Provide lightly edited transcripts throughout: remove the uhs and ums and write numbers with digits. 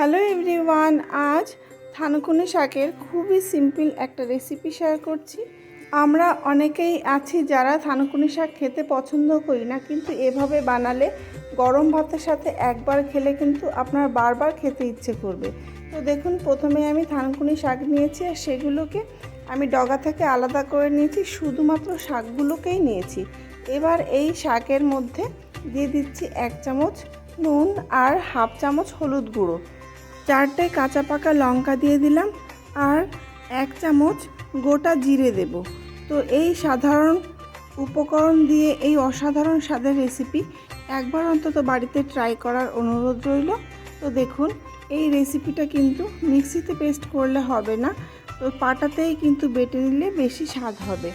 Hello everyone, আজ থানকুনি শাকের খুবই সিম্পল একটা রেসিপি শেয়ার করছি। আমরা অনেকেই আছি যারা থানকুনি শাক খেতে পছন্দ করি না, কিন্তু এভাবে বানালে গরম ভাতের সাথে একবার খেলে কিন্তু আপনার বারবার খেতে ইচ্ছে করবে। তো দেখুন, প্রথমে আমি থানকুনি শাক নিয়েছি আর সেগুলোকে আমি ডগা থেকে আলাদা করে নিয়েছি, শুধুমাত্র শাকগুলোকেই নিয়েছি। এবার এই শাকের মধ্যে দিয়ে দিচ্ছি 1 চামচ নুন আর হাফ চামচ হলুদ গুঁড়ো, 4টে কাঁচা পাকা লঙ্কা দিয়ে দিলাম আর 1 চামচ গোটা জিরে দেব। তো এই সাধারণ উপকরণ দিয়ে এই অসাধারণ স্বাদের রেসিপি একবার অন্তত বাড়িতে ট্রাই করার অনুরোধ রইল। তো দেখুন, এই রেসিপিটা কিন্তু মিক্সিতে পেস্ট করলে হবে না, তো পাটাতেই কিন্তু বেটে নিলে বেশি স্বাদ হবে।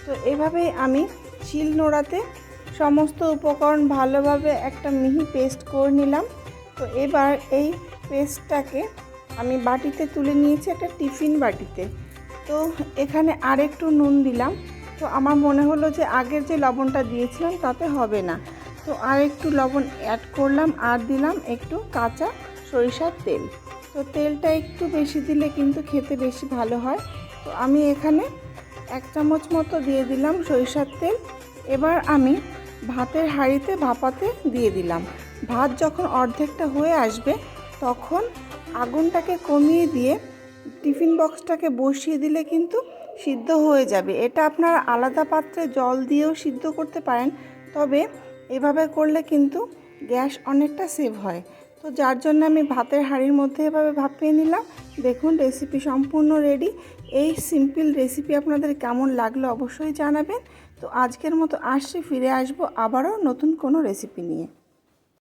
তো এভাবেই আমি শিলনোড়াতে সমস্ত উপকরণ ভালোভাবে একটা মিহি পেস্ট করে নিলাম। তো এবার এই পেস্টটাকে আমি বাটিতে তুলে নিয়েছি, একটা টিফিন বাটিতে। তো এখানে আরেকটু নুন দিলাম। তো আমার মনে হলো যে আগের যে লবণটা দিয়েছিলাম তাতে হবে না, তো আরেকটু লবণ অ্যাড করলাম আর দিলাম একটু কাঁচা সরিষার তেল। তো তেলটা একটু বেশি দিলে কিন্তু খেতে বেশি ভালো হয়। তো আমি এখানে 1 চামচ মতো দিয়ে দিলাম সরিষার তেল। এবার আমি ভাতের হাঁড়িতে ভাপাতে দিয়ে দিলাম। ভাত যখন অর্ধেকটা হয়ে আসবে তখন আগুনটাকে কমিয়ে দিয়ে টিফিন বক্সটাকে বসিয়ে দিলে কিন্তু সিদ্ধ হয়ে যাবে। এটা আপনারা আলাদা পাত্রে জল দিয়েও সিদ্ধ করতে পারেন, তবে এভাবে করলে কিন্তু গ্যাস অনেকটা সেভ হয়। তো যার জন্য আমি ভাতের হাঁড়ির মধ্যে এভাবে ভাপিয়ে নিলাম। দেখুন, রেসিপি সম্পূর্ণ রেডি। এই সিম্পল রেসিপি আপনাদের কেমন লাগলো অবশ্যই জানাবেন। তো আজকের মতো আসছি, ফিরে আসবো আবারও নতুন কোনো রেসিপি নিয়ে।